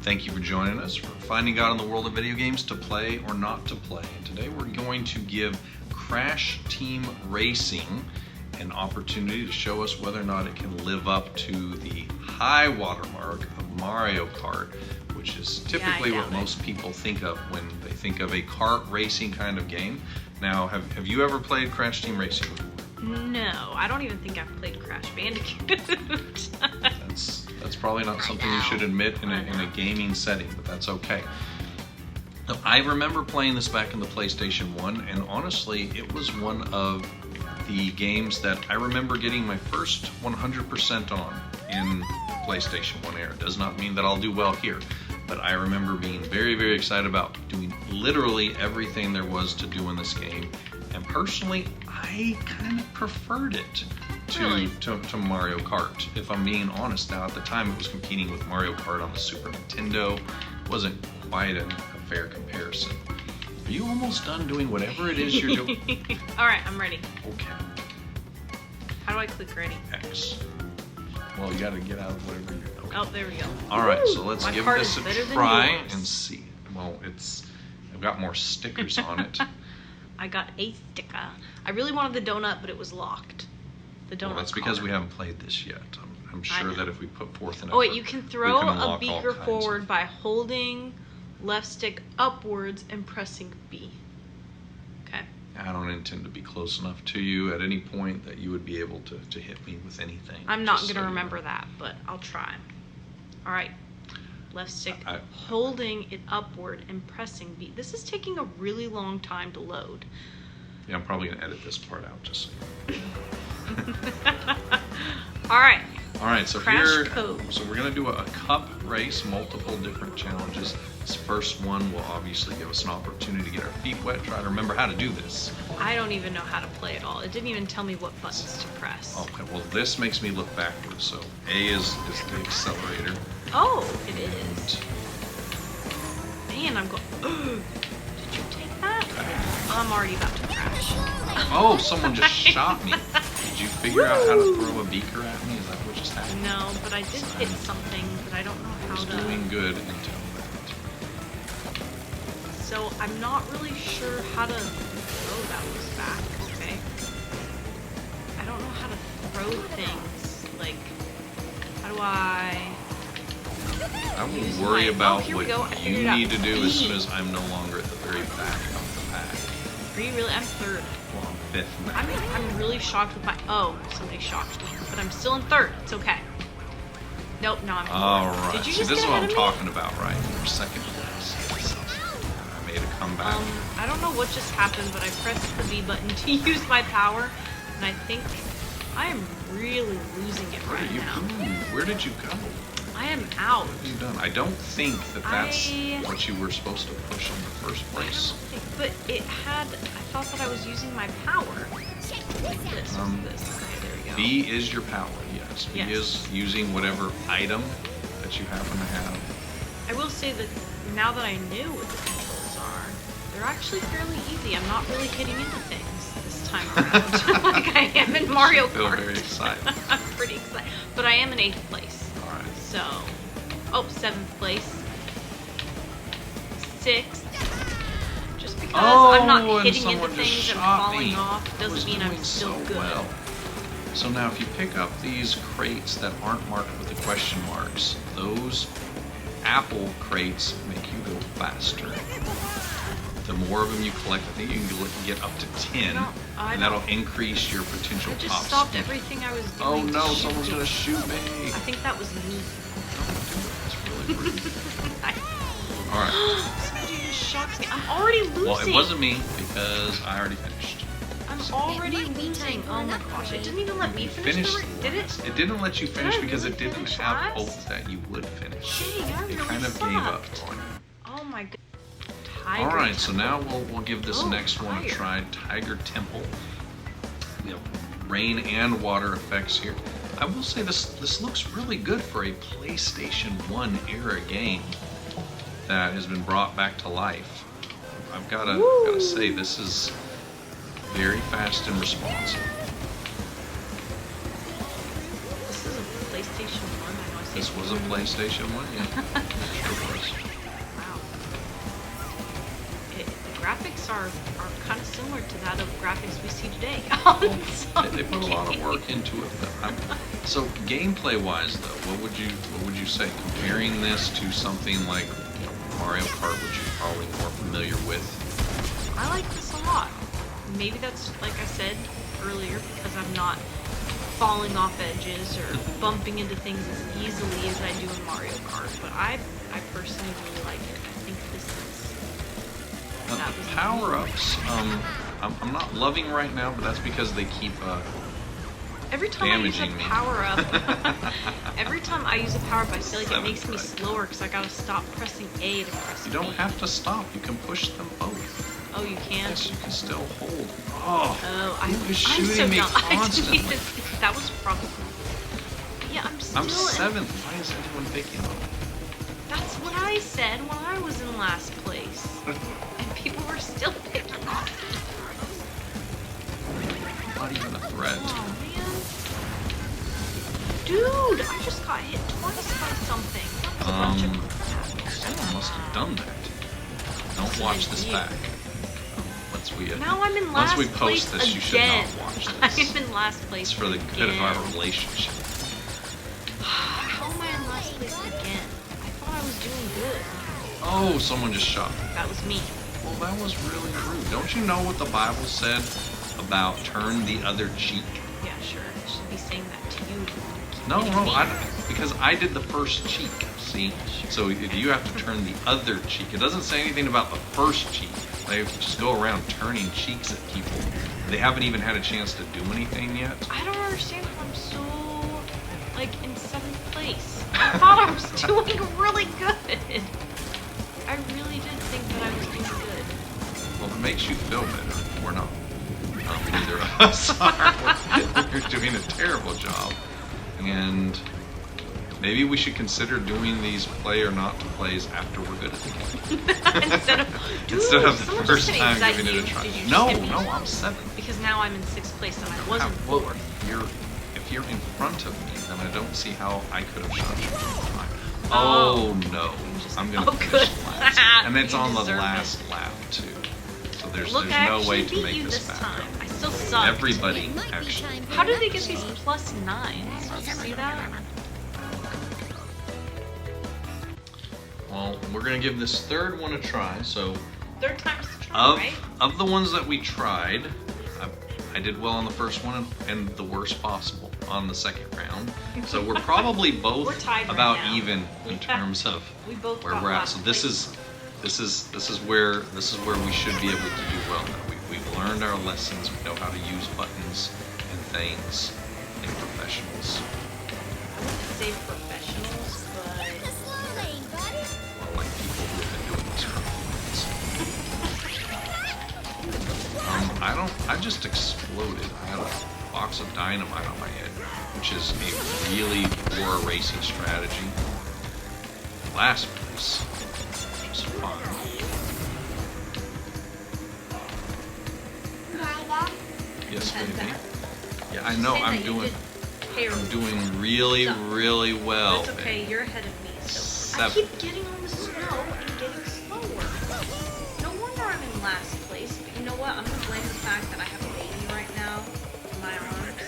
Thank you for joining us for Finding God in the World of Video Games, to play or not to play. And today we're going to give Crash Team Racing an opportunity to show us whether or not it can live up to the high watermark of Mario Kart, which is typically what most people think of when they think of a kart racing kind of game. Now, have you ever played Crash Team Racing before? No, I don't even think I've played Crash Bandicoot. That's probably not something you should admit in a gaming setting, but that's okay. Now, I remember playing this back in the PlayStation 1, and honestly, it was one of the games that I remember getting my first 100% on in PlayStation 1 era. Does not mean that I'll do well here, but I remember being very, very excited about doing literally everything there was to do in this game. And personally, I kind of preferred it to Mario Kart, if I'm being honest. Now, at the time, it was competing with Mario Kart on the Super Nintendo. It wasn't quite a fair comparison. Are you almost done doing whatever it is you're doing? All right, I'm ready. Okay. How do I click ready? X. Well, you got to get out of whatever you're doing. Okay. Oh, there we go. All right, so let's give this a try and see. Well, I've got more stickers on it. I got a sticker. I really wanted the donut, but it was locked. The donut. Well, that's because we haven't played this yet. I'm sure that if we put forth an effort, oh wait, you can throw a beaker forward by holding left stick upwards and pressing B. Okay. I don't intend to be close enough to you at any point that you would be able to hit me with anything. I'm not going to remember that, but I'll try. All right. Left stick holding it upward and pressing B. This is taking a really long time to load. Yeah, I'm probably going to edit this part out just so All right. All right, so Crash code. So we're going to do a cup race, multiple different challenges. This first one will obviously give us an opportunity to get our feet wet, try to remember how to do this. I don't even know how to play at all. It didn't even tell me what buttons to press. Okay, well this makes me look backwards. So A is the accelerator. Oh, it is. Man, I'm going. Did you take that? I'm already about to crash. Oh, someone just shot me. Did you figure out how to throw a beaker at me? Is that what just happened? No, but I did hit something, but I don't know how to. I was doing good until that. So I'm not really sure how to. Oh, that was back. Okay. I don't know how to throw things. Like, how do I would worry about what you need to do as soon as I'm no longer at the very back of the pack. Are you really? I'm third. Well, I'm fifth now. I'm really shocked with my. Oh, somebody shocked me, but I'm still in third. It's okay. Nope, no, I'm. All right. Did you just this is what I'm me? talking about, right? You're second place. I made a comeback. I don't know what just happened, but I pressed the B button to use my power, and I think I am really losing it right now. Where did you go? I am out. What have you done? I don't think that's what you were supposed to push in the first place. But it had. I thought that I was using my power. Like this. Okay, there we go. B is your power. Yes. B is using whatever item that you happen to have. I will say that now that I knew what the controls are, they're actually fairly easy. I'm not really hitting into things this time around, like I am in Mario Kart. I feel very excited. I'm pretty excited, but I am in 8th place. So, 7th place, 6th. Just because I'm not hitting into things and falling off doesn't mean I'm still good. Well. So now if you pick up these crates that aren't marked with the question marks, those apple crates make you go faster. The more of them you collect, I think you can get up to 10, and that'll increase your potential top speed. I just stopped everything I was doing. Oh no, someone's going to shoot me. I think that was me. That's really rude. Alright. Somebody just shocks me. I'm already losing. Well, it wasn't me, because I already finished. I'm already losing. Oh my gosh, it didn't even let me finish. Did it? It didn't let you finish because it didn't have hope that you would finish. Dang, I really It kind of gave up on you. Oh my god. Alright, so now we'll give this next one a try. Tiger Temple. Rain and water effects here. I will say this looks really good for a PlayStation 1 era game that has been brought back to life. I've gotta say, this is very fast and responsive. This is a PlayStation 1. I know I say this was a PlayStation 1, yeah. Sure was. Wow. The graphics are kind of similar to that of graphics we see today. They put a lot of work into it. So gameplay-wise, though, what would you say? Comparing this to something like Mario Kart, which you're probably more familiar with. I like this a lot. Maybe that's, like I said earlier, because I'm not falling off edges or bumping into things as easily as I do in Mario Kart. But I personally really like it. I think this is... The power-ups, I'm not loving right now, but that's because they keep every time I use a damaging me. power-up, every time I use a power-up, I feel like it makes me slower because I gotta stop pressing A to press You don't B. have to stop. You can push them both. Oh, you can? Yes, you can still hold. Oh, I'm you're shooting so me dumb. constantly. That was probably... Yeah, I'm still I'm 7th. Why is anyone picking on me? That's what I said when I was in last place. And people were still picking on me. Not even a threat. Oh, man. Dude, I just got hit twice by something. That was a bunch of crap. Someone must have done that. Don't watch this back. Now I'm in last Once we post place this, you should again. not watch this. I'm in last place It's for the good of our relationship. How am I in last place again? I thought I was doing good. Oh, someone just shot me. That was me. Well, that was really rude. Don't you know what the Bible said about turn the other cheek? Yeah, sure. I should be saying that to you. No, because I did the first cheek, see? So you have to turn the other cheek. It doesn't say anything about the first cheek. They just go around turning cheeks at people. They haven't even had a chance to do anything yet. I don't understand how I'm so, like, in 7th place. I thought I was doing really good. I really did think that I was doing good. Well, it makes you feel better. We're not. Neither of us are. You're doing a terrible job. And maybe we should consider doing these play or not to plays after we're good at the game. Instead of the first time giving it a try. No, I'm 7th. Because now I'm in 6th place and I wasn't Well, 4th. if you're in front of me, then I don't see how I could have shot you. Oh no, I'm gonna finish last, and it's on the last lap too. So there's no way to make this back up. I still suck. Everybody actually. How did they get these +9s? Did you see that? Well, we're gonna give this third one a try. So, Third time's the charm, right? of the ones that we tried, I did well on the first one and the worst possible on the second round. So we're probably both We're tied right about now. even in terms of We both where got we're at. last So this place. is where we should be able to do well now. We've learned our lessons. We know how to use buttons and things in professionals. I wouldn't say professionals, but Well, like people who have been doing this for a few months. I just exploded. I had a box of dynamite on my head, which is a really poor racing strategy. Last place, which is fun. Yes, baby. Yeah, I know. I'm doing really, really well. That's okay, babe. you're ahead of me. So I 7th. keep getting on the snow and getting slower. No wonder I'm in last place. But you know what? I'm gonna blame the fact that I have a baby right now in my arms.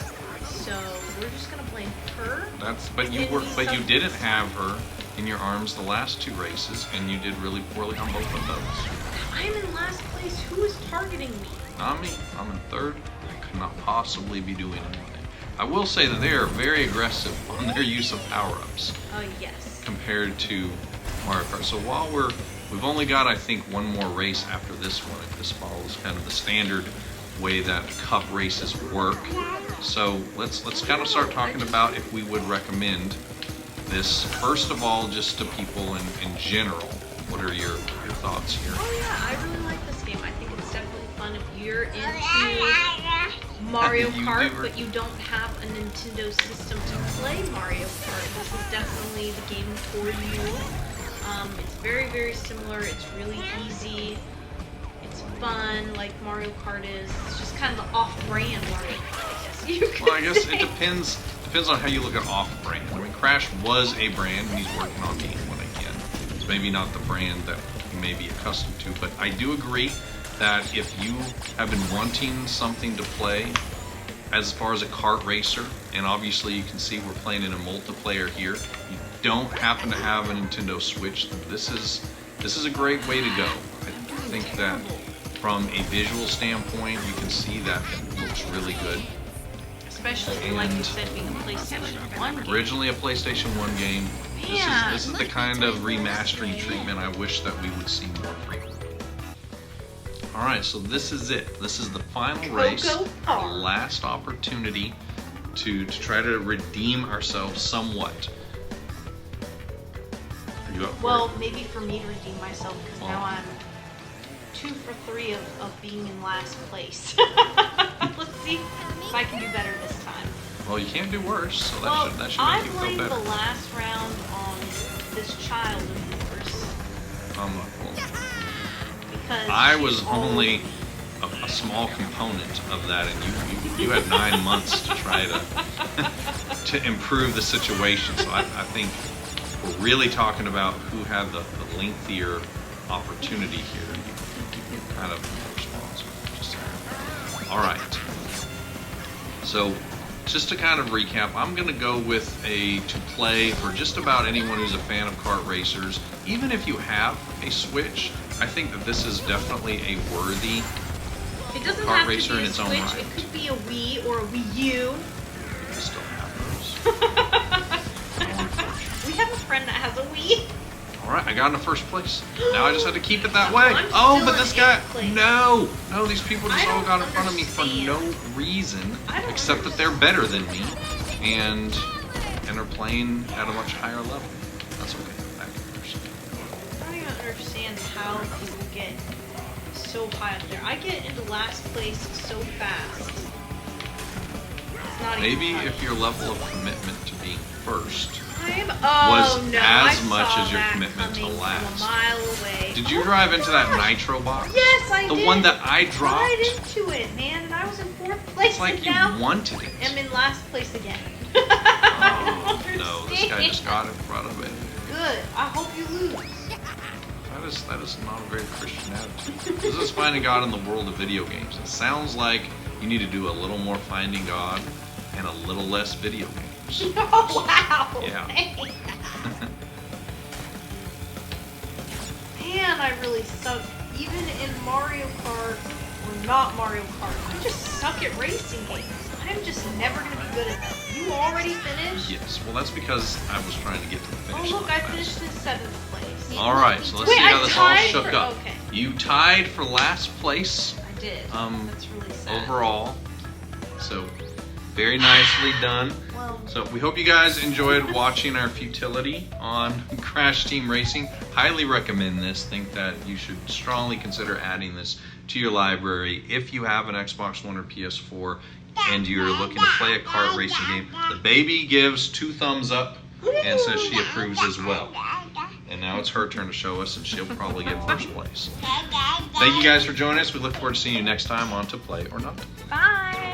So we're just gonna blame her. But you didn't have her in your arms the last 2 races, and you did really poorly on both of those. I'm in last place. Who is targeting me? Not me. I'm in 3rd. I could not possibly be doing anything. I will say that they are very aggressive on their use of power-ups Oh yes. compared to Mario Kart. So while we've only got, I think, one more race after this one, if this follows kind of the standard way that cup races work. So let's kind of start talking about if we would recommend this, first of all, just to people in general. What are your thoughts here? Oh yeah, I really like this game. I think it's definitely fun if you're into Mario Kart, but you don't have a Nintendo system to play Mario Kart. This is definitely the game for you. It's very, very similar. It's really easy. It's fun, like Mario Kart is. It's just kind of the off-brand Mario Kart, I guess you could Well, I guess say. it depends depends on how you look at off-brand. I mean, Crash was a brand, and he's working on being one again. It's maybe not the brand that you may be accustomed to, but I do agree that if you have been wanting something to play as far as a kart racer, and obviously you can see we're playing in a multiplayer here, you don't happen to have a Nintendo Switch, this is a great way to go. I think that from a visual standpoint, you can see that it looks really good. Especially, like you said, being a PlayStation 1 game. Originally a PlayStation 1 game. This is the kind of remastering treatment I wish that we would see more frequently. Alright, so this is it. This is the final race. The last opportunity to try to redeem ourselves somewhat. Are you up for Well, it? maybe for me to redeem myself, because now I'm 2 for 3 of being in last place. Let's see if I can do better this time. Well, you can't do worse, so that should make you I feel blamed better. the last round on this child of yours. Because I was only a small component of that, and you had 9 months to try to improve the situation. So I think we're really talking about who had the lengthier opportunity here. You kind of responsible. All right. So just to kind of recap, I'm going to go with to play for just about anyone who's a fan of kart racers. Even if you have a Switch, I think that this is definitely a worthy it doesn't kart have racer to be in a its own Switch. right. It could be a Wii or a Wii U. I still have those. We have a friend that has a Wii. All right, I got into first place. Now I just had to keep it that way. I'm Oh, still but this in guy, eighth place. no, these people just I all don't got in front of me for understand. no reason, I don't except that they're better than me, and are playing at a much higher level. That's okay. Back in first. I don't even understand how people get so high up there. I get into last place so fast. It's not Maybe even if your level of commitment to being first was as much as your commitment to last. From a mile away. Did you drive into that nitro box? Yes, I did. The one that I dropped? Right into it, man, and I was in 4th place. It's like and you now wanted it. I'm in last place again. Oh, no, this guy just got in front of it. Good. I hope you lose. That is not a very Christian attitude. This is finding God in the world of video games. It sounds like you need to do a little more finding God and a little less video games. Oh, wow. Yeah. Man, I really suck. Even in Mario Kart, or not Mario Kart, I just suck at racing games. I'm just never going to be good at them. You already finished? Yes, well that's because I was trying to get to the finish Oh, look, line I finished in faster. 7th place. Alright, so let's Wait, see how I this all tied shook for- up. okay. You tied for last place I did. That's really sad. overall. So, very nicely done. Well, So we hope you guys enjoyed watching our futility on Crash Team Racing. Highly recommend this. Think that you should strongly consider adding this to your library if you have an Xbox One or PS4 and you're looking to play a kart racing game. The baby gives 2 thumbs up and says she approves as well. And now it's her turn to show us, and she'll probably get first place. Thank you guys for joining us. We look forward to seeing you next time on To Play or Not. bye.